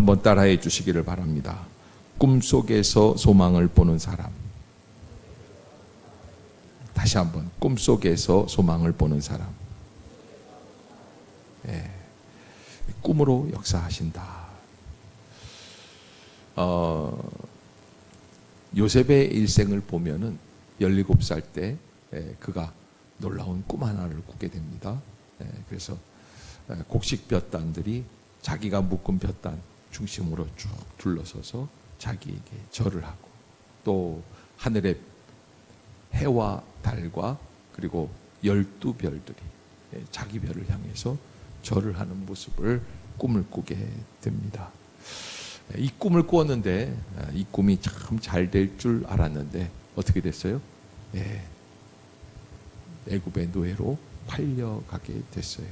한번 따라해 주시기를 바랍니다. 꿈속에서 소망을 보는 사람. 다시 한번, 꿈속에서 소망을 보는 사람. 꿈으로 역사하신다. 요셉의 일생을 보면은 17살 때 그가 놀라운 꿈 하나를 꾸게 됩니다. 그래서 곡식 볕단들이 자기가 묶은 볕단 중심으로 쭉 둘러서서 자기에게 절을 하고, 또 하늘의 해와 달과 그리고 12별들이 자기 별을 향해서 절을 하는 모습을 꿈을 꾸게 됩니다. 이 꿈을 꾸었는데 이 꿈이 참 잘 될 줄 알았는데 어떻게 됐어요? 애굽의 노예로 팔려가게 됐어요.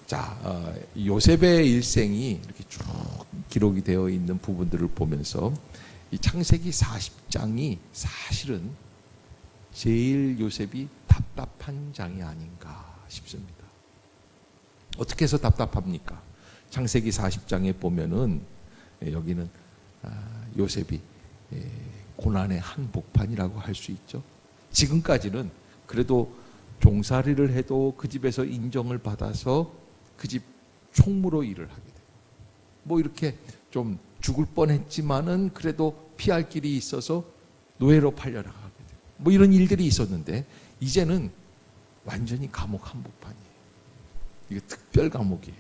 자, 요셉의 일생이 이렇게 쭉 기록이 되어 있는 부분들을 보면서 이 창세기 40장이 사실은 제일 요셉이 답답한 장이 아닌가 싶습니다. 어떻게 해서 답답합니까? 창세기 40장에 보면은 여기는 요셉이 고난의 한복판이라고 할 수 있죠. 지금까지는 그래도 종살이를 해도 그 집에서 인정을 받아서 그 집 총무로 일을 하게 돼요. 뭐 이렇게 좀 죽을 뻔했지만은 그래도 피할 길이 있어서 노예로 팔려나가게 돼요. 뭐 이런 일들이 있었는데 이제는 완전히 감옥 한복판이에요. 이게 특별 감옥이에요.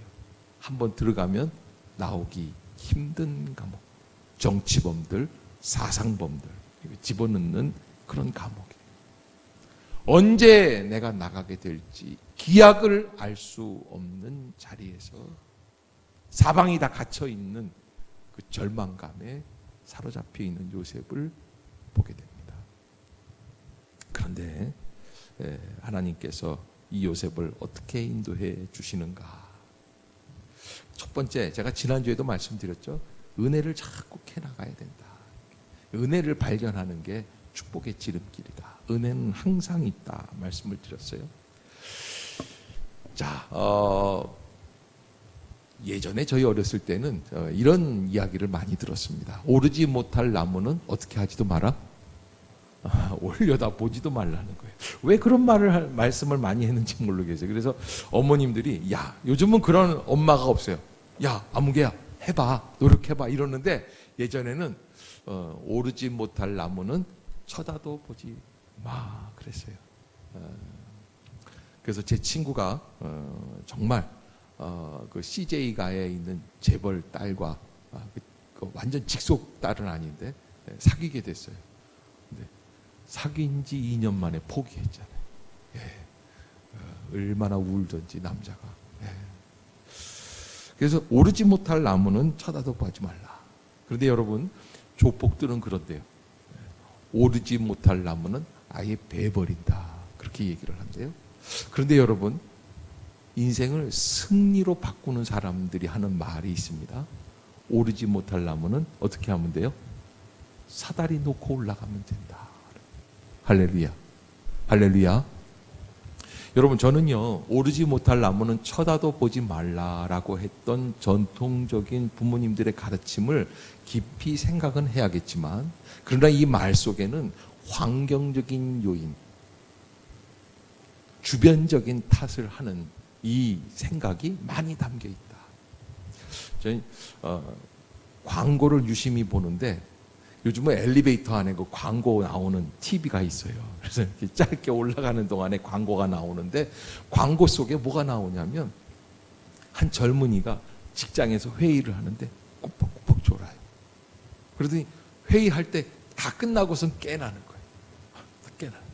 한번 들어가면 나오기 힘든 감옥. 정치범들, 사상범들 집어넣는 그런 감옥이에요. 언제 내가 나가게 될지 기약을 알 수 없는 자리에서 사방이 다 갇혀 있는 그 절망감에 사로잡혀 있는 요셉을 보게 됩니다. 그런데 하나님께서 이 요셉을 어떻게 인도해 주시는가? 첫 번째, 제가 지난주에도 말씀드렸죠. 은혜를 자꾸 캐나가야 된다. 은혜를 발견하는 게 축복의 지름길이다. 은혜는 항상 있다 말씀을 드렸어요. 자, 예전에 저희 어렸을 때는 이런 이야기를 많이 들었습니다. 오르지 못할 나무는 어떻게 하지도 마라? 올려다 보지도 말라는 거예요. 왜 그런 말씀을 많이 했는지 모르겠어요. 그래서 어머님들이 야, 요즘은 그런 엄마가 없어요. 야, 아무개야 해봐, 노력해봐 이러는데 예전에는 오르지 못할 나무는 쳐다도 보지 마 그랬어요. 그래서 제 친구가 정말 그 CJ가에 있는 재벌 딸과 그 완전 직속 딸은 아닌데 사귀게 됐어요. 근데 사귄 지 2년 만에 포기했잖아요. 얼마나 울던지 남자가. 그래서 오르지 못할 나무는 쳐다도 보지 말라. 그런데 여러분, 조폭들은 그런데요. 오르지 못할 나무는 아예 베버린다. 그렇게 얘기를 한대요. 그런데 여러분, 인생을 승리로 바꾸는 사람들이 하는 말이 있습니다. 오르지 못할 나무는 어떻게 하면 돼요? 사다리 놓고 올라가면 된다. 할렐루야. 할렐루야. 여러분, 저는요, 오르지 못할 나무는 쳐다도 보지 말라라고 했던 전통적인 부모님들의 가르침을 깊이 생각은 해야겠지만, 그러나 이 말 속에는 환경적인 요인, 주변적인 탓을 하는 이 생각이 많이 담겨 있다. 저희 광고를 유심히 보는데 요즘은 엘리베이터 안에 그 광고 나오는 TV가 있어요. 그래서 이렇게 짧게 올라가는 동안에 광고가 나오는데 광고 속에 뭐가 나오냐면 한 젊은이가 직장에서 회의를 하는데 꾸벅꾸벅 졸아요. 그러더니 회의할 때 다 끝나고선 깨나는 거예요. 다 깨나는.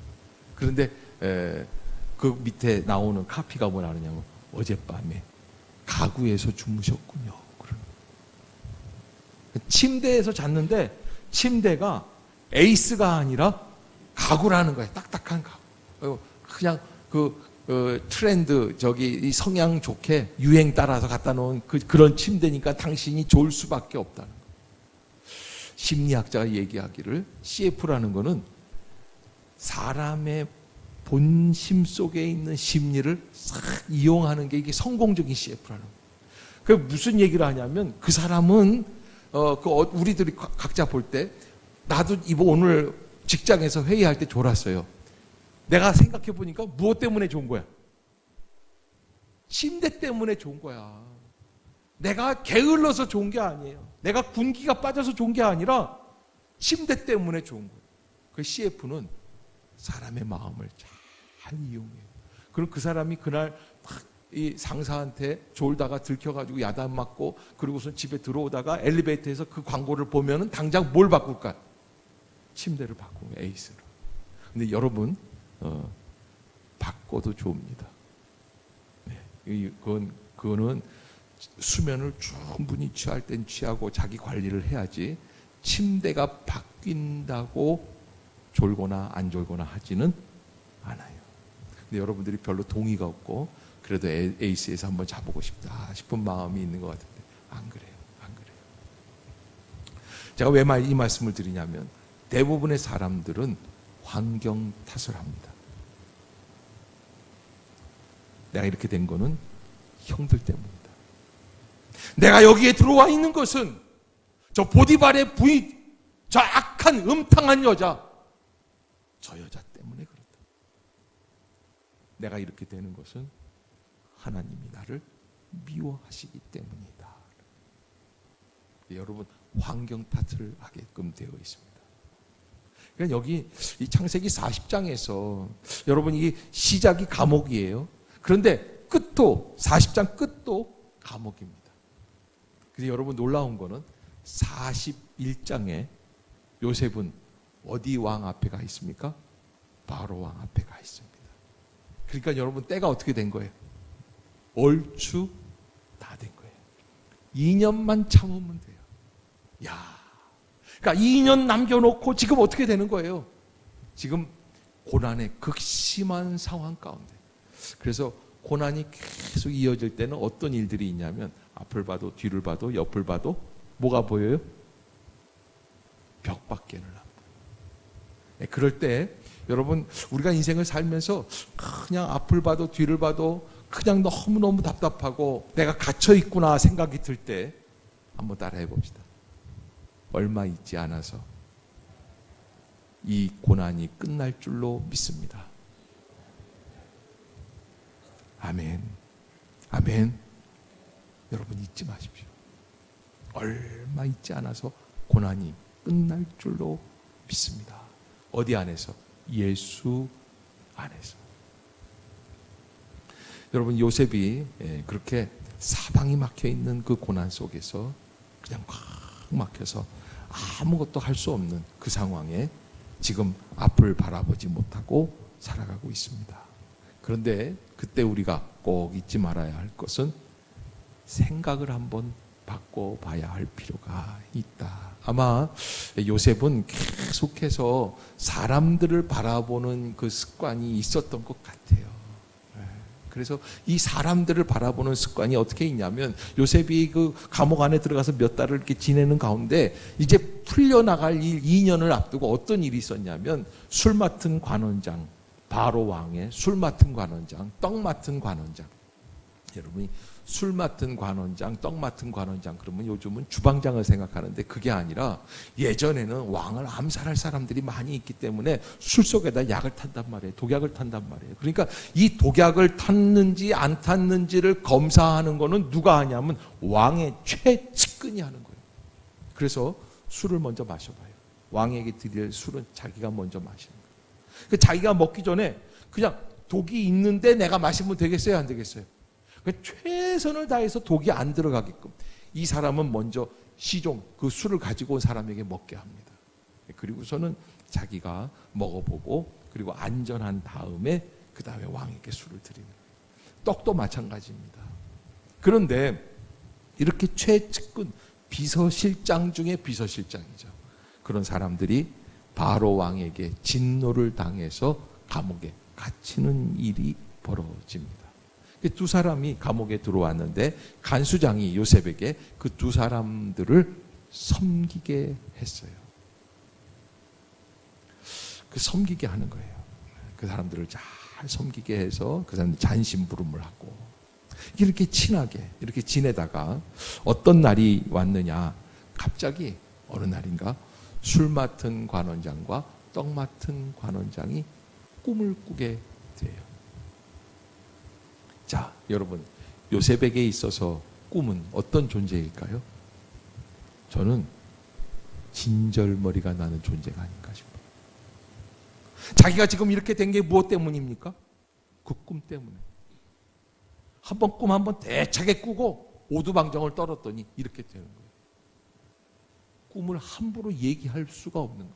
그런데 그 밑에 나오는 카피가 뭐라 그러냐면 어젯밤에 가구에서 주무셨군요. 침대에서 잤는데 침대가 에이스가 아니라 가구라는 거예요. 딱딱한 가구. 그냥 그 트렌드 이 성향 좋게 유행 따라서 갖다 놓은 그런 침대니까 당신이 좋을 수밖에 없다는 거예요. 심리학자가 얘기하기를 CF라는 거는 사람의 본심 속에 있는 심리를 싹 이용하는 게 이게 성공적인 CF라는 거예요. 그 무슨 얘기를 하냐면 그 사람은 우리들이 각자 볼 때 나도 오늘 직장에서 회의할 때 졸았어요. 내가 생각해 보니까 무엇 때문에 좋은 거야? 침대 때문에 좋은 거야. 내가 게을러서 좋은 게 아니에요. 내가 군기가 빠져서 좋은 게 아니라 침대 때문에 좋은 거예요. 그 CF는 사람의 마음을 잘 이용해요. 그럼 그 사람이 그날 이 상사한테 졸다가 들켜가지고 야단 맞고 그리고선 집에 들어오다가 엘리베이터에서 그 광고를 보면은 당장 뭘 바꿀까? 침대를 바꾸고 에이스로. 근데 여러분 바꿔도 좋습니다. 네. 그거는 수면을 충분히 취할 땐 취하고 자기 관리를 해야지 침대가 바뀐다고 졸거나 안 졸거나 하지는 않아요. 근데 여러분들이 별로 동의가 없고 그래도 에이스에서 한번 자보고 싶다 싶은 마음이 있는 것 같은데 안 그래요. 안 그래요. 제가 왜 이 말씀을 드리냐면 대부분의 사람들은 환경 탓을 합니다. 내가 이렇게 된 거는 형들 때문이다. 내가 여기에 들어와 있는 것은 저 보디발의 부인, 저 악한 음탕한 여자, 저 여자 때문에 그렇다. 내가 이렇게 되는 것은 하나님이 나를 미워하시기 때문이다. 여러분 환경 탓을 하게끔 되어 있습니다. 그러니까 여기 이 창세기 40장에서 여러분 이 시작이 감옥이에요. 그런데 끝도 40장 끝도 감옥입니다. 그래서 여러분 놀라운 거는 41장에 요셉은 어디 왕 앞에 가 있습니까? 바로 왕 앞에 가 있습니다. 그러니까 여러분 때가 어떻게 된 거예요? 얼추 다 된 거예요. 2년만 참으면 돼요. 야, 그러니까 2년 남겨놓고 지금 어떻게 되는 거예요? 지금 고난의 극심한 상황 가운데. 그래서 고난이 계속 이어질 때는 어떤 일들이 있냐면 앞을 봐도 뒤를 봐도 옆을 봐도 뭐가 보여요? 벽밖에는 안 보여요. 그럴 때 여러분 우리가 인생을 살면서 그냥 앞을 봐도 뒤를 봐도 그냥 너무너무 답답하고 내가 갇혀있구나 생각이 들 때 한번 따라해 봅시다. 얼마 있지 않아서 이 고난이 끝날 줄로 믿습니다. 아멘. 아멘. 여러분 잊지 마십시오. 얼마 있지 않아서 고난이 끝날 줄로 믿습니다. 어디 안에서? 예수 안에서. 여러분 요셉이 그렇게 사방이 막혀 있는 그 고난 속에서 그냥 꽉 막혀서 아무것도 할 수 없는 그 상황에 지금 앞을 바라보지 못하고 살아가고 있습니다. 그런데 그때 우리가 꼭 잊지 말아야 할 것은 생각을 한번 바꿔봐야 할 필요가 있다. 아마 요셉은 계속해서 사람들을 바라보는 그 습관이 있었던 것 같아요. 그래서 이 사람들을 바라보는 습관이 어떻게 있냐면 요셉이 그 감옥 안에 들어가서 몇 달을 이렇게 지내는 가운데 이제 풀려나갈 일 2년을 앞두고 어떤 일이 있었냐면 술 맡은 관원장, 바로 왕의 술 맡은 관원장, 떡 맡은 관원장. 여러분이 술 맡은 관원장, 떡 맡은 관원장 그러면 요즘은 주방장을 생각하는데 그게 아니라 예전에는 왕을 암살할 사람들이 많이 있기 때문에 술 속에다 약을 탄단 말이에요. 독약을 탄단 말이에요. 그러니까 이 독약을 탔는지 안 탔는지를 검사하는 거는 누가 하냐면 왕의 최측근이 하는 거예요. 그래서 술을 먼저 마셔봐요. 왕에게 드릴 술은 자기가 먼저 마시는 거예요. 자기가 먹기 전에 그냥 독이 있는데 내가 마시면 되겠어요? 안 되겠어요? 최선을 다해서 독이 안 들어가게끔 이 사람은 먼저 시종 그 술을 가지고 온 사람에게 먹게 합니다. 그리고서는 자기가 먹어보고 그리고 안전한 다음에 그 다음에 왕에게 술을 드리는 거예요. 떡도 마찬가지입니다. 그런데 이렇게 최측근 비서실장 중에 비서실장이죠. 그런 사람들이 바로 왕에게 진노를 당해서 감옥에 갇히는 일이 벌어집니다. 두 사람이 감옥에 들어왔는데 간수장이 요셉에게 그 두 사람들을 섬기게 했어요. 그 섬기게 하는 거예요. 그 사람들을 잘 섬기게 해서 그 사람들 잔심부름을 하고 이렇게 친하게 이렇게 지내다가 어떤 날이 왔느냐. 갑자기 어느 날인가 술 맡은 관원장과 떡 맡은 관원장이 꿈을 꾸게 돼요. 자, 여러분, 요셉에게 있어서 꿈은 어떤 존재일까요? 저는 진절머리가 나는 존재가 아닌가 싶어요. 자기가 지금 이렇게 된 게 무엇 때문입니까? 그 꿈 때문에. 꿈 한번 대차게 꾸고 오두방정을 떨었더니 이렇게 되는 거예요. 꿈을 함부로 얘기할 수가 없는 거예요.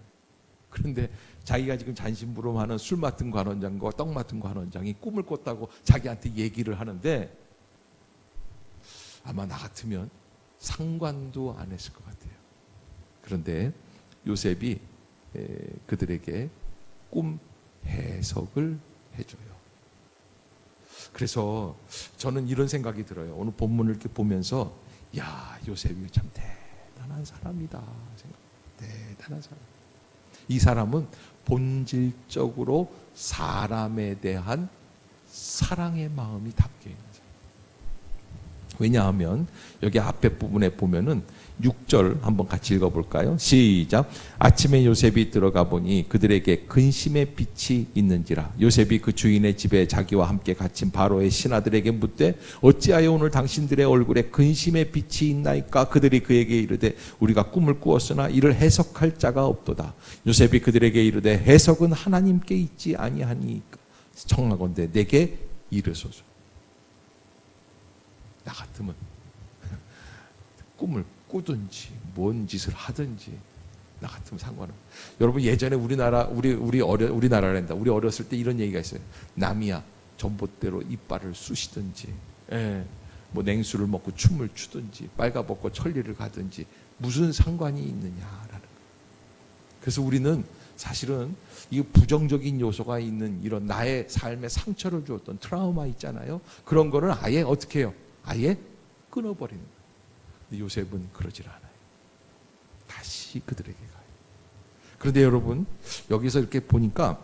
그런데 자기가 지금 잔심부름하는 술 맡은 관원장과 떡 맡은 관원장이 꿈을 꿨다고 자기한테 얘기를 하는데 아마 나 같으면 상관도 안 했을 것 같아요. 그런데 요셉이 그들에게 꿈 해석을 해줘요. 그래서 저는 이런 생각이 들어요. 오늘 본문을 이렇게 보면서 야, 요셉이 참 대단한 사람이다. 대단한 사람. 이 사람은 본질적으로 사람에 대한 사랑의 마음이 담겨 있는 사람. 왜냐하면 여기 앞에 부분에 보면은 6절 한번 같이 읽어볼까요? 시작. 아침에 요셉이 들어가 보니 그들에게 근심의 빛이 있는지라. 요셉이 그 주인의 집에 자기와 함께 갇힌 바로의 신하들에게 묻되 어찌하여 오늘 당신들의 얼굴에 근심의 빛이 있나이까? 그들이 그에게 이르되 우리가 꿈을 꾸었으나 이를 해석할 자가 없도다. 요셉이 그들에게 이르되 해석은 하나님께 있지 아니하니 청하건대 내게 이르소서. 나 같으면 꿈을 꾸든지 뭔 짓을 하든지 나 같으면 상관없어요. 여러분 예전에 우리나라란다. 우리 어렸을 때 이런 얘기가 있어요. 남이야 전봇대로 이빨을 쑤시든지, 뭐 냉수를 먹고 춤을 추든지, 빨가벗고 천리를 가든지 무슨 상관이 있느냐라는 거예요. 그래서 우리는 사실은 이 부정적인 요소가 있는 이런 나의 삶에 상처를 주었던 트라우마 있잖아요. 그런 거는 아예 어떻게 해요? 아예 끊어버리는 거예요. 근데 요셉은 그러질 않아요. 다시 그들에게 가요. 그런데 여러분 여기서 이렇게 보니까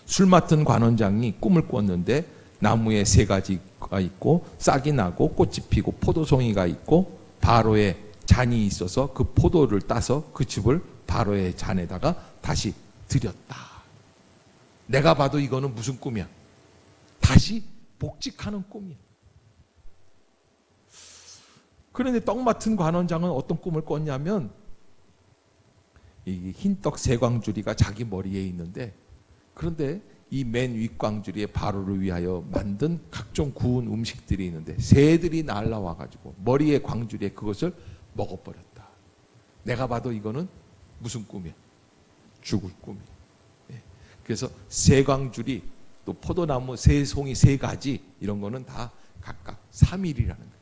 술 맡은 관원장이 꿈을 꿨는데 나무에 세 가지가 있고 싹이 나고 꽃이 피고 포도송이가 있고 바로의 잔이 있어서 그 포도를 따서 그 즙을 바로의 잔에다가 다시 들였다. 내가 봐도 이거는 무슨 꿈이야? 다시 복직하는 꿈이야. 그런데 떡 맡은 관원장은 어떤 꿈을 꿨냐면 이 흰떡 세 광주리가 자기 머리에 있는데 그런데 이 맨 윗광주리에 바로를 위하여 만든 각종 구운 음식들이 있는데 새들이 날라와가지고 머리에 광주리에 그것을 먹어버렸다. 내가 봐도 이거는 무슨 꿈이야? 죽을 꿈이야. 그래서 세 광주리 또 포도나무 세 송이 세 가지 이런 거는 다 각각 3일이라는 거예요.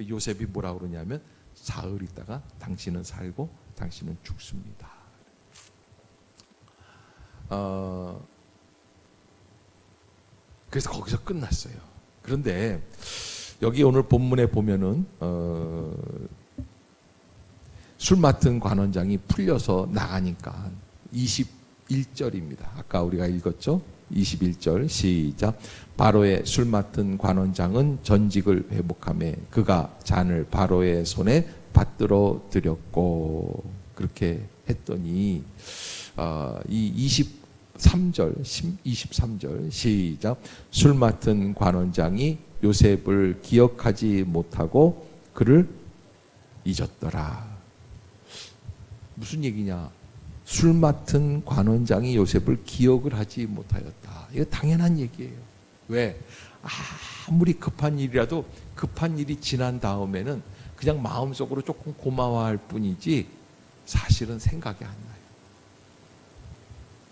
요셉이 뭐라 그러냐면 사흘 있다가 당신은 살고 당신은 죽습니다. 그래서 거기서 끝났어요. 그런데 여기 오늘 본문에 보면은 술 맡은 관원장이 풀려서 나가니까 21절입니다. 아까 우리가 읽었죠? 21절 시작. 바로의 술 맡은 관원장은 전직을 회복하며 그가 잔을 바로의 손에 받들어 드렸고 그렇게 했더니 이 23절 시작. 술 맡은 관원장이 요셉을 기억하지 못하고 그를 잊었더라. 무슨 얘기냐? 술 맡은 관원장이 요셉을 기억을 하지 못하였다. 이거 당연한 얘기예요. 왜? 아무리 급한 일이라도 급한 일이 지난 다음에는 그냥 마음속으로 조금 고마워할 뿐이지 사실은 생각이 안 나요.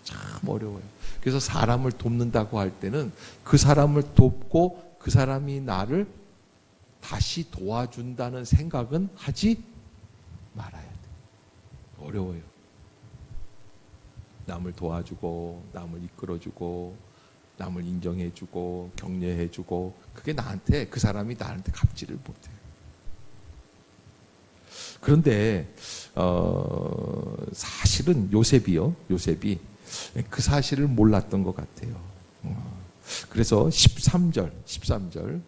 참 어려워요. 그래서 사람을 돕는다고 할 때는 그 사람을 돕고 그 사람이 나를 다시 도와준다는 생각은 하지 말아야 돼요. 어려워요. 남을 도와주고 남을 이끌어주고 남을 인정해주고 격려해주고 그게 나한테 그 사람이 나한테 갚지를 못해요. 그런데 사실은 요셉이 그 사실을 몰랐던 것 같아요. 그래서 13절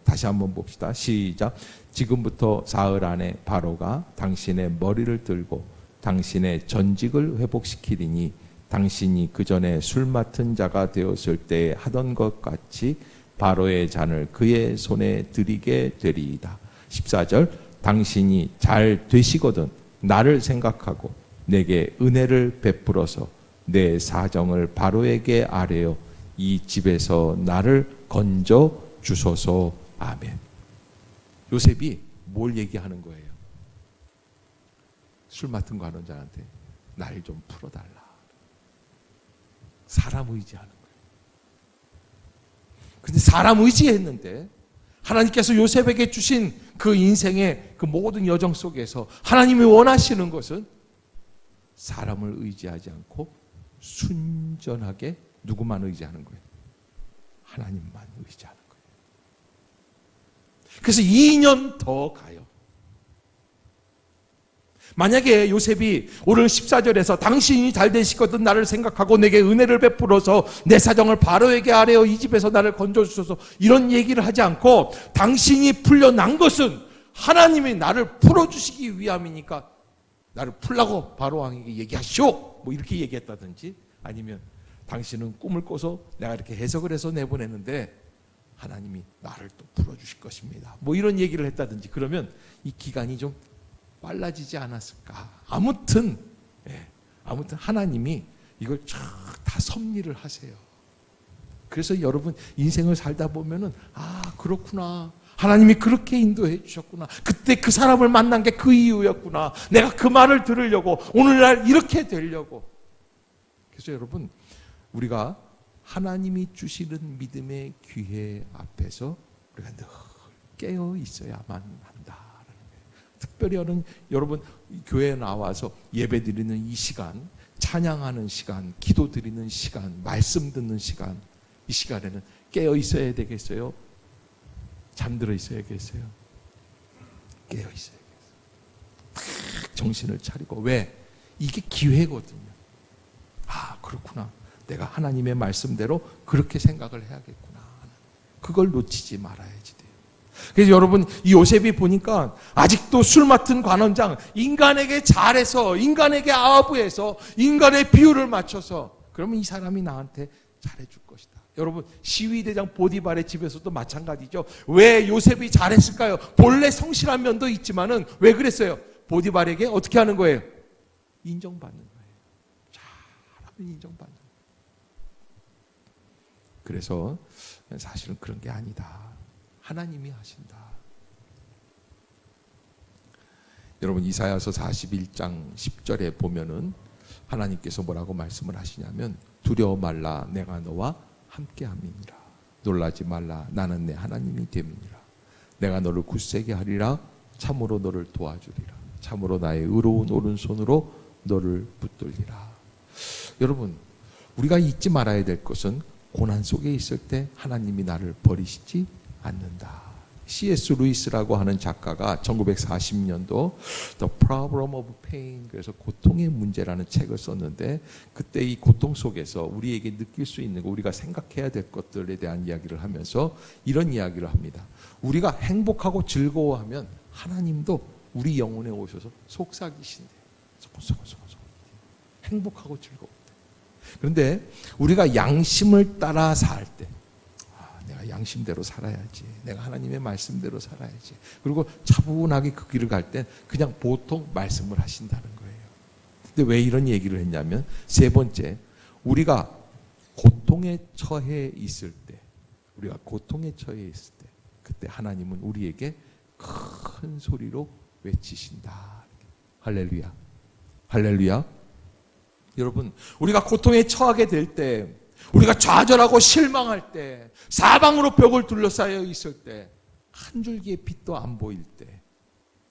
다시 한번 봅시다. 시작. 지금부터 사흘 안에 바로가 당신의 머리를 들고 당신의 전직을 회복시키리니 당신이 그 전에 술 맡은 자가 되었을 때 하던 것 같이 바로의 잔을 그의 손에 드리게 되리이다. 14절. 당신이 잘 되시거든 나를 생각하고 내게 은혜를 베풀어서 내 사정을 바로에게 아뢰어 이 집에서 나를 건져 주소서. 아멘. 요셉이 뭘 얘기하는 거예요? 술 맡은 거 하는 자한테 날 좀 풀어달라. 사람 의지하는 거예요. 근데 사람 의지했는데 하나님께서 요셉에게 주신 그 인생의 그 모든 여정 속에서 하나님이 원하시는 것은 사람을 의지하지 않고 순전하게 누구만 의지하는 거예요? 하나님만 의지하는 거예요. 그래서 2년 더 가요. 만약에 요셉이 오늘 14절에서 당신이 잘 되시거든 나를 생각하고 내게 은혜를 베풀어서 내 사정을 바로에게 아뢰어 이 집에서 나를 건져주소서 이런 얘기를 하지 않고 당신이 풀려난 것은 하나님이 나를 풀어주시기 위함이니까 나를 풀라고 바로 왕에게 얘기하시오 뭐 이렇게 얘기했다든지 아니면 당신은 꿈을 꿔서 내가 이렇게 해석을 해서 내보냈는데 하나님이 나를 또 풀어주실 것입니다 뭐 이런 얘기를 했다든지 그러면 이 기간이 좀 빨라지지 않았을까. 아무튼 하나님이 이걸 다 섭리를 하세요. 그래서 여러분 인생을 살다 보면은 그렇구나. 하나님이 그렇게 인도해 주셨구나. 그때 그 사람을 만난 게 그 이유였구나. 내가 그 말을 들으려고 오늘날 이렇게 되려고. 그래서 여러분 우리가 하나님이 주시는 믿음의 기회 앞에서 우리가 늘 깨어 있어야만 한다. 특별히 여러분 교회에 나와서 예배 드리는 이 시간, 찬양하는 시간, 기도 드리는 시간, 말씀 듣는 시간, 이 시간에는 깨어 있어야 되겠어요? 잠들어 있어야겠어요? 깨어 있어야겠어요. 정신을 차리고. 왜? 이게 기회거든요. 그렇구나. 내가 하나님의 말씀대로 그렇게 생각을 해야겠구나. 그걸 놓치지 말아야지 돼요. 그래서 여러분 이 요셉이 보니까 아직도 술 맡은 관원장 인간에게 잘해서 인간에게 아부해서 인간의 비율을 맞춰서 그러면 이 사람이 나한테 잘해줄 것이다. 여러분 시위대장 보디발의 집에서도 마찬가지죠. 왜 요셉이 잘했을까요? 본래 성실한 면도 있지만은 왜 그랬어요? 보디발에게 어떻게 하는 거예요? 인정받는 거예요. 잘하면 인정받는 거예요. 그래서 사실은 그런 게 아니다. 하나님이 하신다. 여러분 이사야서 41장 10절에 보면은 하나님께서 뭐라고 말씀을 하시냐면 두려워 말라 내가 너와 함께함이니라. 놀라지 말라 나는 내 하나님이 됨이니라. 내가 너를 굳세게 하리라. 참으로 너를 도와주리라. 참으로 나의 의로운 오른손으로 너를 붙들리라. 여러분 우리가 잊지 말아야 될 것은 고난 속에 있을 때 하나님이 나를 버리시지 않는다. C.S. 루이스라고 하는 작가가 1940년도 The Problem of Pain, 그래서 고통의 문제라는 책을 썼는데 그때 이 고통 속에서 우리에게 느낄 수 있는 거, 우리가 생각해야 될 것들에 대한 이야기를 하면서 이런 이야기를 합니다. 우리가 행복하고 즐거워하면 하나님도 우리 영혼에 오셔서 속삭이신대요. 행복하고 즐거울 때. 그런데 우리가 양심을 따라 살 때 내가 양심대로 살아야지. 내가 하나님의 말씀대로 살아야지. 그리고 차분하게 그 길을 갈 땐 그냥 보통 말씀을 하신다는 거예요. 근데 왜 이런 얘기를 했냐면 세 번째, 우리가 고통에 처해 있을 때 그때 하나님은 우리에게 큰 소리로 외치신다. 할렐루야. 할렐루야. 여러분 우리가 고통에 처하게 될 때, 우리가 좌절하고 실망할 때, 사방으로 벽을 둘러싸여 있을 때, 한 줄기의 빛도 안 보일 때,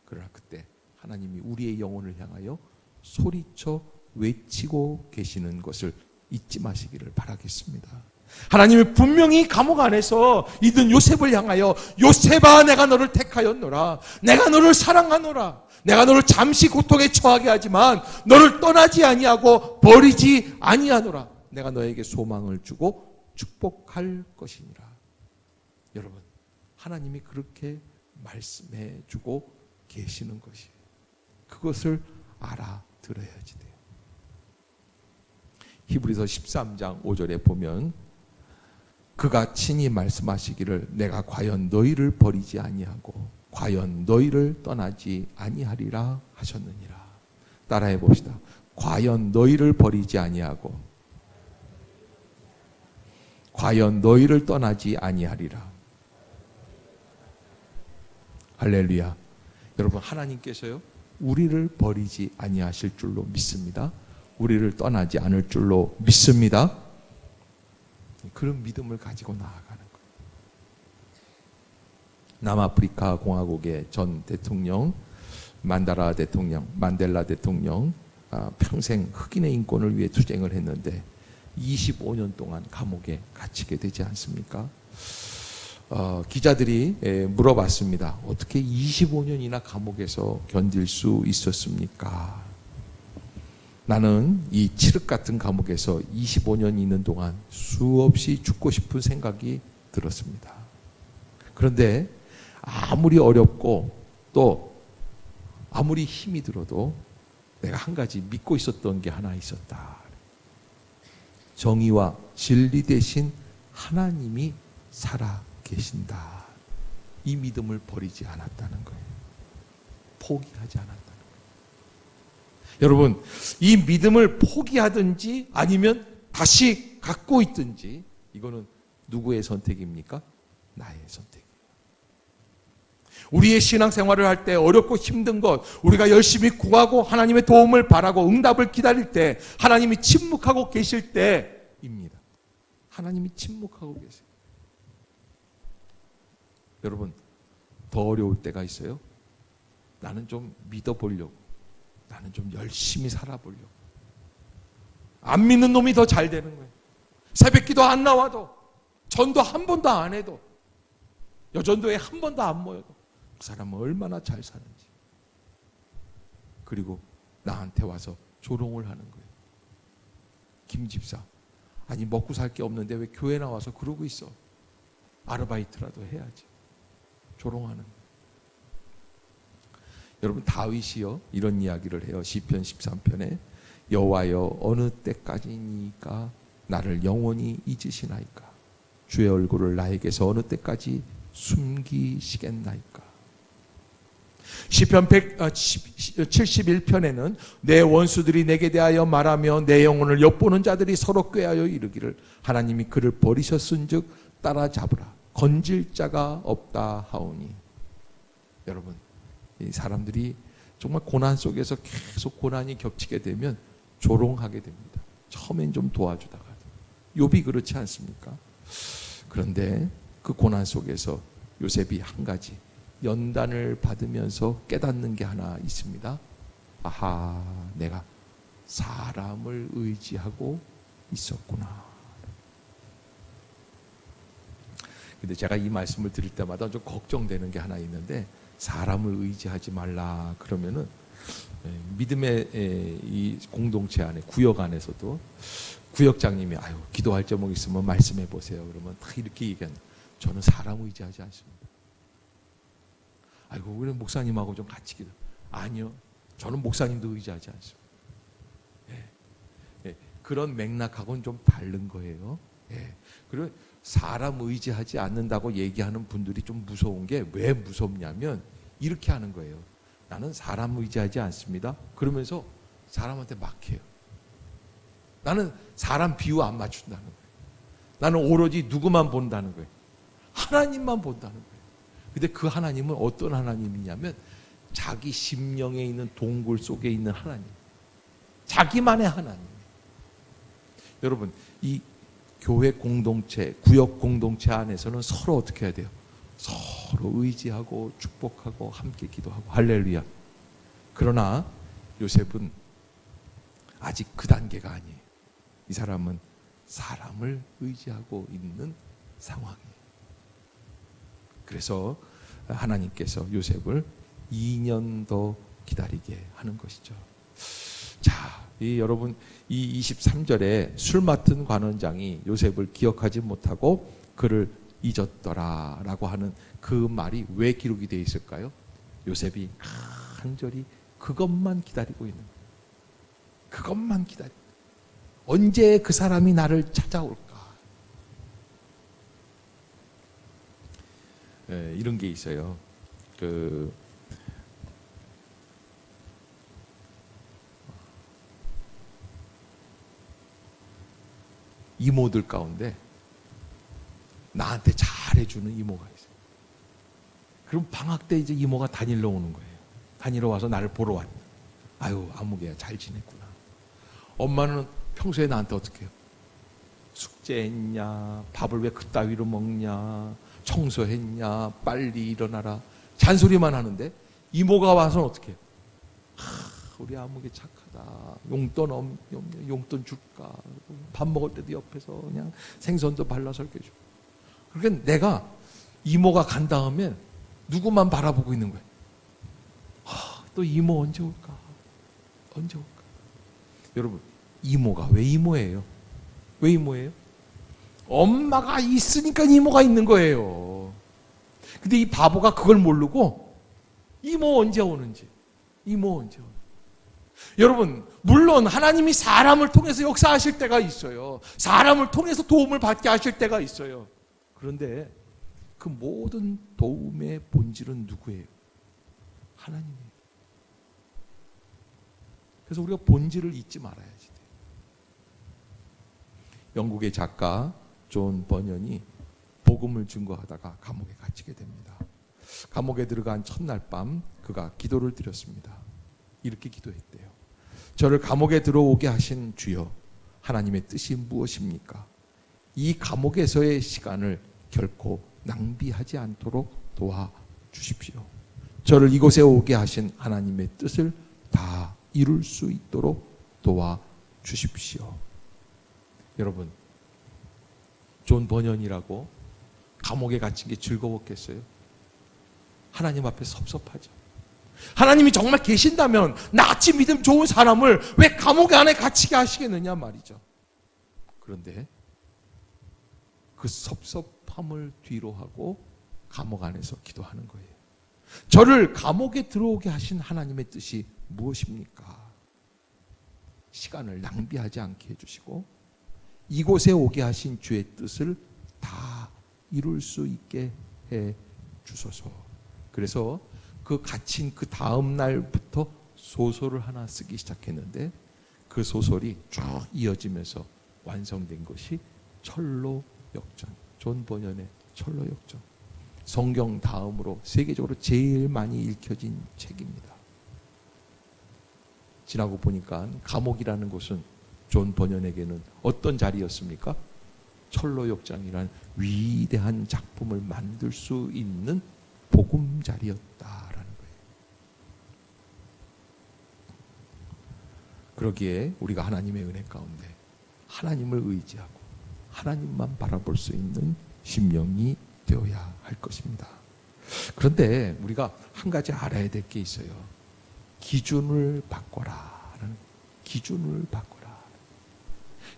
그러나 그때 하나님이 우리의 영혼을 향하여 소리쳐 외치고 계시는 것을 잊지 마시기를 바라겠습니다. 하나님이 분명히 감옥 안에서 있는 요셉을 향하여 요셉아 내가 너를 택하였노라. 내가 너를 사랑하노라. 내가 너를 잠시 고통에 처하게 하지만 너를 떠나지 아니하고 버리지 아니하노라. 내가 너에게 소망을 주고 축복할 것이니라. 여러분, 하나님이 그렇게 말씀해 주고 계시는 것이, 그것을 알아들어야지 돼요. 히브리서 13장 5절에 보면 그가 친히 말씀하시기를 내가 과연 너희를 버리지 아니하고 과연 너희를 떠나지 아니하리라 하셨느니라. 따라해 봅시다. 과연 너희를 버리지 아니하고 과연 너희를 떠나지 아니하리라. 할렐루야. 여러분, 하나님께서요 우리를 버리지 아니하실 줄로 믿습니다. 우리를 떠나지 않을 줄로 믿습니다. 그런 믿음을 가지고 나아가는 거예요. 남아프리카 공화국의 전 대통령 만델라 대통령 평생 흑인의 인권을 위해 투쟁을 했는데 25년 동안 감옥에 갇히게 되지 않습니까? 기자들이 물어봤습니다. 어떻게 25년이나 감옥에서 견딜 수 있었습니까? 나는 이 칠흑 같은 감옥에서 25년 있는 동안 수없이 죽고 싶은 생각이 들었습니다. 그런데 아무리 어렵고 또 아무리 힘이 들어도 내가 한 가지 믿고 있었던 게 하나 있었다. 정의와 진리 대신 하나님이 살아 계신다. 이 믿음을 버리지 않았다는 거예요. 포기하지 않았다는 거예요. 여러분, 이 믿음을 포기하든지 아니면 다시 갖고 있든지 이거는 누구의 선택입니까? 나의 선택이에요. 우리의 신앙생활을 할 때 어렵고 힘든 것, 우리가 열심히 구하고 하나님의 도움을 바라고 응답을 기다릴 때 하나님이 침묵하고 계실 때입니다. 하나님이 침묵하고 계세요. 여러분, 더 어려울 때가 있어요. 나는 좀 믿어보려고, 나는 좀 열심히 살아보려고. 안 믿는 놈이 더 잘 되는 거예요. 새벽기도 안 나와도, 전도 한 번도 안 해도, 여전도에 한 번도 안 모여도 그 사람은 얼마나 잘 사는지. 그리고 나한테 와서 조롱을 하는 거예요. 김 집사, 아니 먹고 살 게 없는데 왜 교회 나와서 그러고 있어? 아르바이트라도 해야지. 조롱하는 거예요. 여러분, 다윗이요 이런 이야기를 해요. 시편 13편에 여호와여 어느 때까지니까 나를 영원히 잊으시나이까? 주의 얼굴을 나에게서 어느 때까지 숨기시겠나이까? 시편 71편에는 내 원수들이 내게 대하여 말하며 내 영혼을 엿보는 자들이 서로 꾀하여 이르기를 하나님이 그를 버리셨은즉 따라잡으라 건질 자가 없다 하오니. 여러분, 이 사람들이 정말 고난 속에서 계속 고난이 겹치게 되면 조롱하게 됩니다. 처음엔 좀 도와주다가. 욥이 그렇지 않습니까? 그런데 그 고난 속에서 요셉이 한 가지 연단을 받으면서 깨닫는 게 하나 있습니다. 아하, 내가 사람을 의지하고 있었구나. 근데 제가 이 말씀을 드릴 때마다 좀 걱정되는 게 하나 있는데, 사람을 의지하지 말라 그러면은 믿음의 이 공동체 안에, 구역 안에서도 구역장님이 아유 기도할 제목 있으면 말씀해 보세요. 그러면 다 이렇게 얘기하는, 저는 사람 의지하지 않습니다. 아이고 우리 목사님하고 좀 같이 기도. 아니요, 저는 목사님도 의지하지 않습니다. 그런 맥락하고는 좀 다른 거예요. 그리고 사람 의지하지 않는다고 얘기하는 분들이 좀 무서운 게, 왜 무섭냐면 이렇게 하는 거예요. 나는 사람 의지하지 않습니다. 그러면서 사람한테 막해요. 나는 사람 비유 안 맞춘다는 거예요. 나는 오로지 누구만 본다는 거예요. 하나님만 본다는 거예요. 근데 그 하나님은 어떤 하나님이냐면 자기 심령에 있는 동굴 속에 있는 하나님, 자기만의 하나님. 여러분, 이 교회 공동체, 구역 공동체 안에서는 서로 어떻게 해야 돼요? 서로 의지하고 축복하고 함께 기도하고. 할렐루야. 그러나 요셉은 아직 그 단계가 아니에요. 이 사람은 사람을 의지하고 있는 상황이에요. 그래서 하나님께서 요셉을 2년 더 기다리게 하는 것이죠. 자, 여러분, 이 23절에 술 맡은 관원장이 요셉을 기억하지 못하고 그를 잊었더라 라고 하는 그 말이 왜 기록이 되어 있을까요? 요셉이 간절히 그것만 기다리고 있는 거예요. 그것만 기다리고, 언제 그 사람이 나를 찾아올까? 이런 게 있어요. 이모들 가운데 나한테 잘해주는 이모가 있어요. 그럼 방학 때 이제 이모가 다니러 오는 거예요. 다니러 와서 나를 보러 왔. 아유, 아무개야 잘 지냈구나. 엄마는 평소에 나한테 어떻게 해요? 숙제했냐? 밥을 왜 그따위로 먹냐? 청소했냐? 빨리 일어나라. 잔소리만 하는데 이모가 와서는 어떻게 해요? 우리 아무개 착하다. 용돈 줄까? 밥 먹을 때도 옆에서 그냥 생선도 발라서 이렇게 주고. 그러니까 내가 이모가 간 다음에 누구만 바라보고 있는 거예요. 또 이모 언제 올까? 언제 올까? 여러분, 이모가 왜 이모예요? 왜 이모예요? 엄마가 있으니까 이모가 있는 거예요. 근데 이 바보가 그걸 모르고 이모 언제 오는지, 이모 언제 오는지. 여러분, 물론 하나님이 사람을 통해서 역사하실 때가 있어요. 사람을 통해서 도움을 받게 하실 때가 있어요. 그런데 그 모든 도움의 본질은 누구예요? 하나님이에요. 그래서 우리가 본질을 잊지 말아야지 돼요. 영국의 작가 존 버년이 복음을 증거하다가 감옥에 갇히게 됩니다. 감옥에 들어간 첫날 밤 그가 기도를 드렸습니다. 이렇게 기도했대요. 저를 감옥에 들어오게 하신 주여, 하나님의 뜻이 무엇입니까? 이 감옥에서의 시간을 결코 낭비하지 않도록 도와주십시오. 저를 이곳에 오게 하신 하나님의 뜻을 다 이룰 수 있도록 도와주십시오. 여러분, 존 버년이라고 감옥에 갇힌 게 즐거웠겠어요? 하나님 앞에 섭섭하죠. 하나님이 정말 계신다면 나같이 믿음 좋은 사람을 왜 감옥 안에 갇히게 하시겠느냐 말이죠. 그런데 그 섭섭함을 뒤로 하고 감옥 안에서 기도하는 거예요. 저를 감옥에 들어오게 하신 하나님의 뜻이 무엇입니까? 시간을 낭비하지 않게 해주시고 이곳에 오게 하신 주의 뜻을 다 이룰 수 있게 해 주소서. 그래서 그 갇힌 그 다음 날부터 소설을 하나 쓰기 시작했는데 그 소설이 쭉 이어지면서 완성된 것이 철로 역전, 존 버년의 철로 역전. 성경 다음으로 세계적으로 제일 많이 읽혀진 책입니다. 지나고 보니까 감옥이라는 곳은 존 버년에게는 어떤 자리였습니까? 철로 역전이라는 위대한 작품을 만들 수 있는 보금자리였다라는 거예요. 그러기에 우리가 하나님의 은혜 가운데 하나님을 의지하고 하나님만 바라볼 수 있는 심령이 되어야 할 것입니다. 그런데 우리가 한 가지 알아야 될 게 있어요. 기준을 바꿔라. 기준을 바꿔라.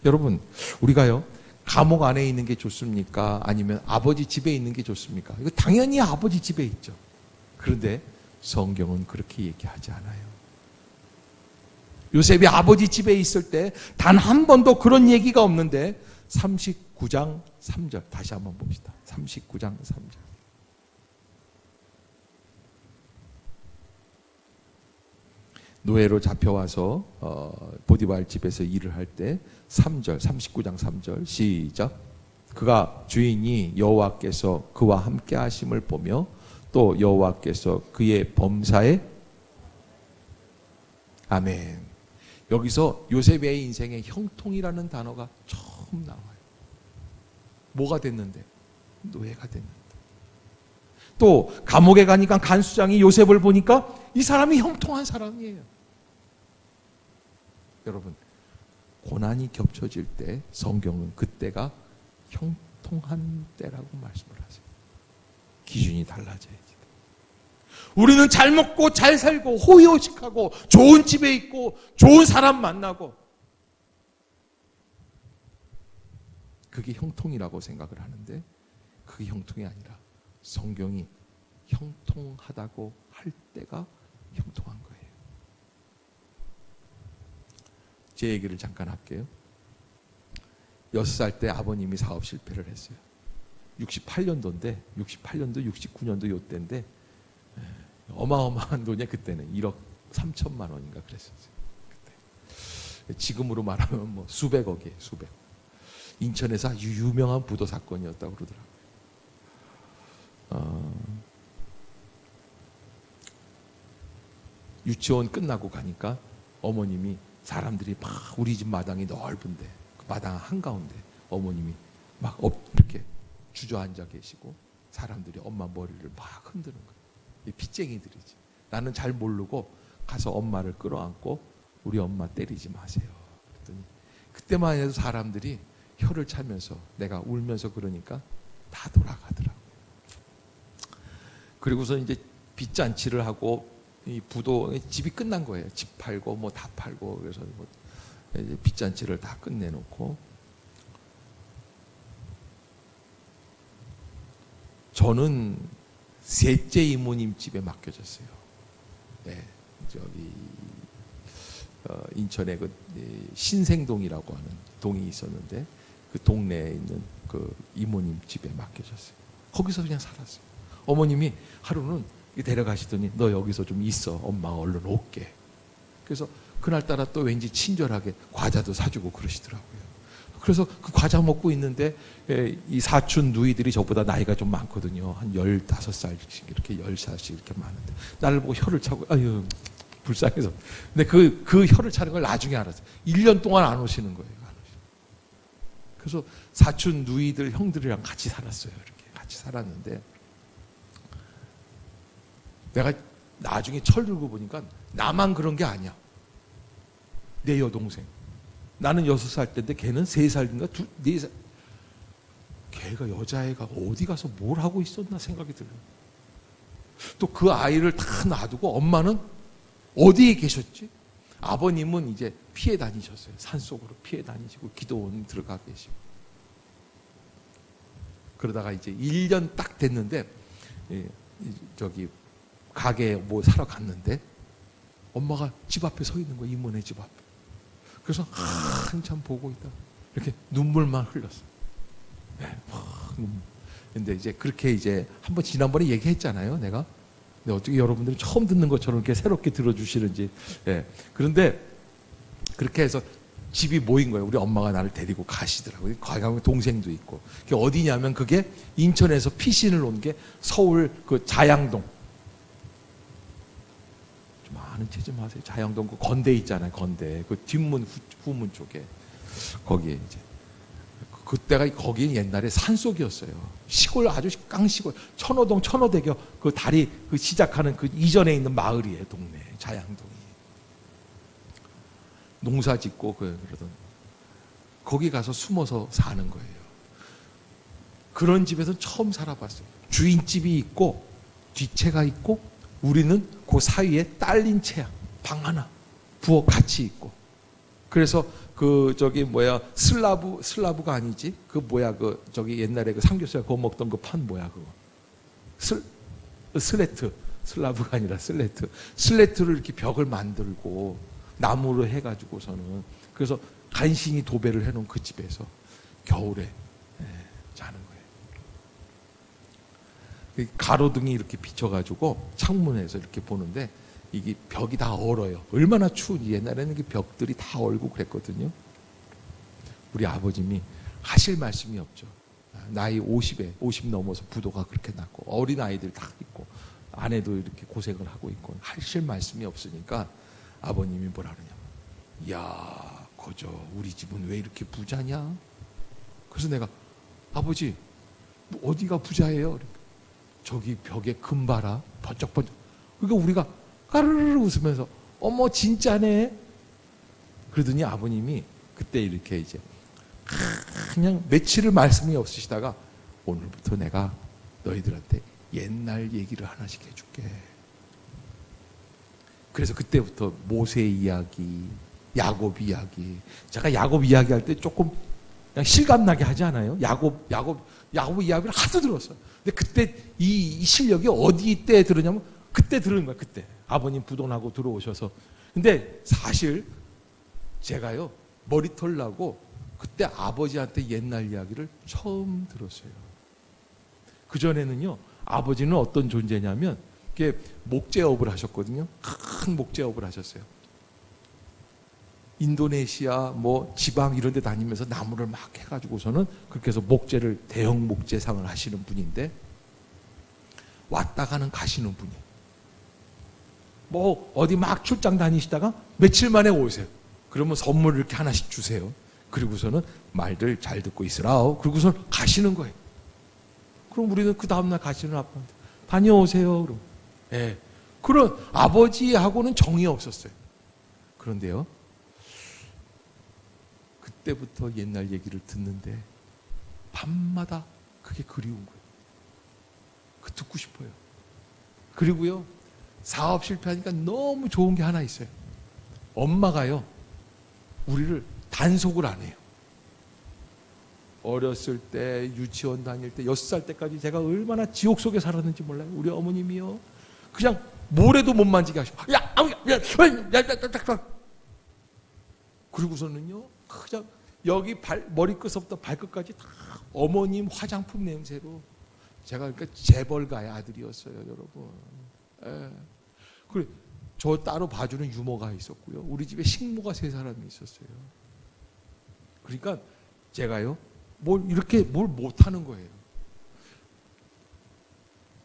여러분, 우리가요, 감옥 안에 있는 게 좋습니까? 아니면 아버지 집에 있는 게 좋습니까? 이거 당연히 아버지 집에 있죠. 그런데 성경은 그렇게 얘기하지 않아요. 요셉이 아버지 집에 있을 때 단 한 번도 그런 얘기가 없는데 39장 3절 다시 한번 봅시다. 39장 3절. 노예로 잡혀와서 보디발 집에서 일을 할 때 3절, 39장 3절 시작. 그가 주인이 여호와께서 그와 함께 하심을 보며 또 여호와께서 그의 범사에 아멘. 여기서 요셉의 인생에 형통이라는 단어가 처음 나와요. 뭐가 됐는데? 노예가 됐는데. 또 감옥에 가니까 간수장이 요셉을 보니까 이 사람이 형통한 사람이에요. 여러분, 고난이 겹쳐질 때 성경은 그때가 형통한 때라고 말씀을 하세요. 기준이 달라져야지. 우리는 잘 먹고 잘 살고 호의호식하고 좋은 집에 있고 좋은 사람 만나고 그게 형통이라고 생각을 하는데 그게 형통이 아니라 성경이 형통하다고 할 때가 형통한 거예요. 제 얘기를 잠깐 할게요. 6살 때 아버님이 사업 실패를 했어요. 68년도인데 68년도 69년도 요때인데 어마어마한 돈이야. 그때는 1억 3천만 원인가 그랬었어요. 그때. 지금으로 말하면 뭐 수백억이에요. 수백억. 인천에서 유명한 부도 사건이었다고 그러더라고요. 유치원 끝나고 가니까 어머님이 사람들이 막 우리 집 마당이 넓은데 그 마당 한가운데 어머님이 막 이렇게 주저앉아 계시고 사람들이 엄마 머리를 막 흔드는 거예요. 이 빚쟁이들이지. 나는 잘 모르고 가서 엄마를 끌어안고 우리 엄마 때리지 마세요. 그랬더니 그때만 해도 사람들이 혀를 차면서 내가 울면서 그러니까 다 돌아가더라고요. 그리고서 이제 빚잔치를 하고 이 부도 집이 끝난 거예요. 집 팔고 뭐 다 팔고 그래서 뭐 이제 빚잔치를 다 끝내놓고 저는 셋째 이모님 집에 맡겨졌어요. 네, 저기 인천에 그 신생동이라고 하는 동이 있었는데 그 동네에 있는 그 이모님 집에 맡겨졌어요. 거기서 그냥 살았어요. 어머님이 하루는 데려가시더니 너 여기서 좀 있어. 엄마가 얼른 올게. 그래서 그날따라 또 왠지 친절하게 과자도 사주고 그러시더라고요. 그래서 그 과자 먹고 있는데 이 사촌 누이들이 저보다 나이가 좀 많거든요. 한 15살씩 이렇게 10살씩 이렇게 많은데 나를 보고 혀를 차고 아유 불쌍해서. 근데 그 혀를 차는 걸 나중에 알았어요. 1년 동안 안 오시는 거예요. 안 오시는. 그래서 사촌 누이들 형들이랑 같이 살았어요. 이렇게 같이 살았는데 내가 나중에 철 들고 보니까 나만 그런 게 아니야. 내 여동생. 나는 6살 때인데 걔는 3살인가 4살. 걔가 여자애가 어디 가서 뭘 하고 있었나 생각이 들어요. 또 그 아이를 다 놔두고 엄마는 어디에 계셨지? 아버님은 이제 피해 다니셨어요. 산속으로 피해 다니시고 기도원 들어가 계시고. 그러다가 이제 1년 딱 됐는데 저기 가게에 뭐 사러 갔는데 엄마가 집 앞에 서 있는 거예요. 이모네 집 앞에. 그래서 한참 보고 있다. 이렇게 눈물만 흘렸어요. 네, 눈물. 근데 이제 그렇게 이제 한번 지난번에 얘기했잖아요. 내가. 근데 어떻게 여러분들이 처음 듣는 것처럼 이렇게 새롭게 들어주시는지. 예. 그런데 그렇게 해서 집이 모인 거예요. 우리 엄마가 나를 데리고 가시더라고요. 거기 가면 동생도 있고. 그게 어디냐면 그게 인천에서 피신을 온 게 서울 그 자양동. 아는 체 좀 하세요. 자양동 그 건대 있잖아요. 건대 그 뒷문 후문 쪽에 거기에 이제 그때가 거기 옛날에 산속이었어요. 시골 아주 깡시골 천호동 천호대교 그 다리 그 시작하는 그 이전에 있는 마을이에요. 동네 자양동이 농사 짓고 그러던 거기 가서 숨어서 사는 거예요. 그런 집에서 처음 살아봤어요. 주인집이 있고 뒷채가 있고 우리는 그 사이에 딸린 채야 방 하나 부엌 같이 있고. 그래서 그 저기 뭐야 슬라브가 아니지 그 뭐야 그 저기 옛날에 그 삼겹살 구워 먹던 그 판 뭐야 그거 슬레트 슬라브가 아니라 슬레트를 이렇게 벽을 만들고 나무로 해가지고서는 그래서 간신히 도배를 해놓은 그 집에서 겨울에 자는 거예요. 가로등이 이렇게 비춰가지고 창문에서 이렇게 보는데 이게 벽이 다 얼어요. 얼마나 추운지. 옛날에는 그 벽들이 다 얼고 그랬거든요. 우리 아버님이 하실 말씀이 없죠. 나이 50 넘어서 부도가 그렇게 났고 어린 아이들 다 있고 아내도 이렇게 고생을 하고 있고 하실 말씀이 없으니까 아버님이 뭐라 그러냐면 야 거저 우리 집은 왜 이렇게 부자냐. 그래서 내가 아버지 어디가 부자예요? 저기 벽에 금 봐라 번쩍번쩍. 그러니까 우리가 까르르 웃으면서 어머 진짜네. 그러더니 아버님이 그때 이렇게 이제 그냥 며칠을 말씀이 없으시다가 오늘부터 내가 너희들한테 옛날 얘기를 하나씩 해줄게. 그래서 그때부터 모세 이야기, 야곱 이야기. 제가 야곱 이야기할 때 조금 그냥 실감나게 하지 않아요? 야곱 이야기를 하도 들었어요. 근데 그때 이 실력이 어디 때 들었냐면 그때 들은 거예요. 그때 아버님 부도나고 들어오셔서. 근데 사실 제가요 머리털 나고 그때 아버지한테 옛날 이야기를 처음 들었어요. 그 전에는요 아버지는 어떤 존재냐면 이게 목재업을 하셨거든요. 큰 목재업을 하셨어요. 인도네시아 뭐 지방 이런 데 다니면서 나무를 막 해가지고서는 그렇게 해서 목재를 대형 목재상을 하시는 분인데 왔다 가는 가시는 분이 뭐 어디 막 출장 다니시다가 며칠 만에 오세요. 그러면 선물을 이렇게 하나씩 주세요. 그리고서는 말들 잘 듣고 있으라. 그리고서 가시는 거예요. 그럼 우리는 그 다음날 가시는 아빠한테 다녀오세요. 그럼 예. 그런 아버지하고는 정이 없었어요. 그런데요. 그때부터 옛날 얘기를 듣는데 밤마다 그게 그리운 거예요. 그 듣고 싶어요. 그리고요. 사업 실패하니까 너무 좋은 게 하나 있어요. 엄마가요. 우리를 단속을 안 해요. 어렸을 때 유치원 다닐 때 6살 때까지 제가 얼마나 지옥 속에 살았는지 몰라요. 우리 어머님이요. 그냥 모래도 못 만지게 하시고 야! 그리고서는요. 그냥 여기 머리끝부터 발끝까지 다 어머님 화장품 냄새로 제가 그러니까 재벌가의 아들이었어요, 여러분. 예. 그래 저 따로 봐주는 유모가 있었고요. 우리 집에 식모가 3사람이 있었어요. 그러니까 제가요, 뭘 못하는 거예요.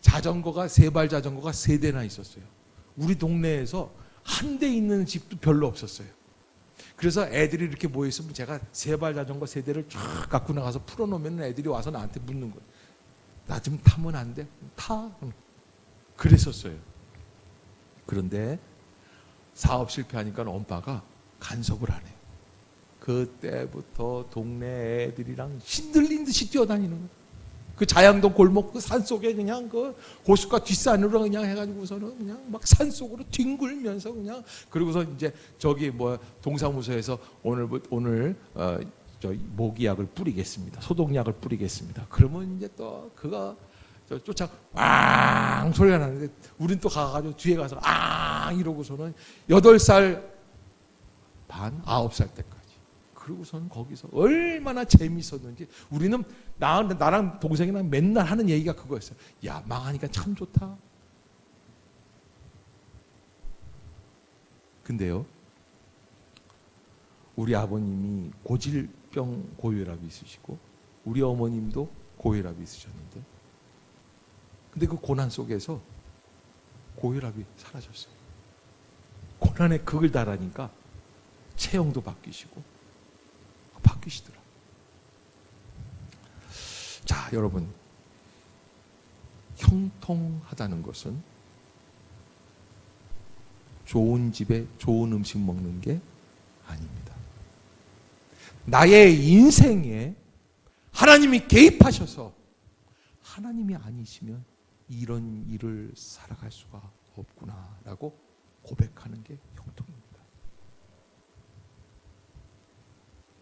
자전거가 3발 자전거가 3대나 있었어요. 우리 동네에서 한 대 있는 집도 별로 없었어요. 그래서 애들이 이렇게 모여있으면 제가 3발 자전거 3대를 쫙 갖고 나가서 풀어놓으면 애들이 와서 나한테 묻는 거예요. 나 좀 타면 안 돼? 타. 그랬었어요. 그런데 사업 실패하니까 엄마가 간섭을 안 해요. 그때부터 동네 애들이랑 신들린 듯이 뛰어다니는 거예요. 그 자양동 골목 그 산속에 그냥 그 호숫가 뒷산으로 그냥 해가지고서는 그냥 막 산속으로 뒹굴면서 그냥 그리고서 이제 저기 뭐 동사무소에서 오늘 저 모기약을 뿌리겠습니다. 소독약을 뿌리겠습니다. 그러면 이제 또 그거 쫓아 왕 소리가 나는데 우린 또 가가지고 뒤에 가서 앙 이러고서는 8살 반 9살 때까지 그러고서는 거기서 얼마나 재미있었는지 우리는 나랑 동생이랑 맨날 하는 얘기가 그거였어요. 야 망하니까 참 좋다. 근데요 우리 아버님이 고질병 고혈압이 있으시고 우리 어머님도 고혈압이 있으셨는데 근데 그 고난 속에서 고혈압이 사라졌어요. 고난의 극을 달하니까 체형도 바뀌시고 바뀌시더라. 자, 여러분 형통하다는 것은 좋은 집에 좋은 음식 먹는 게 아닙니다. 나의 인생에 하나님이 개입하셔서 하나님이 아니시면 이런 일을 살아갈 수가 없구나라고 고백하는 게 형통입니다.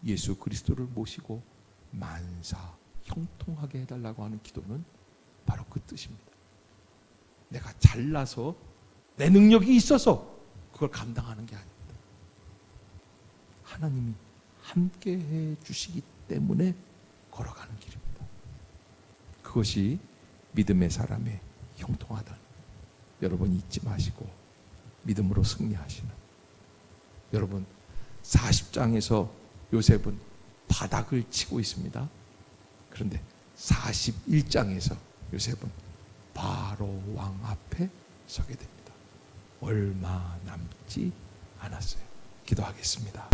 예수 그리스도를 모시고 만사 형통하게 해달라고 하는 기도는 바로 그 뜻입니다. 내가 잘나서 내 능력이 있어서 그걸 감당하는 게 아닙니다. 하나님이 함께 해 주시기 때문에 걸어가는 길입니다. 그것이 믿음의 사람의 형통하다는 여러분 잊지 마시고 믿음으로 승리하시는 여러분 40장에서 요셉은 바닥을 치고 있습니다. 그런데 41장에서 요셉은 바로 왕 앞에 서게 됩니다. 얼마 남지 않았어요. 기도하겠습니다.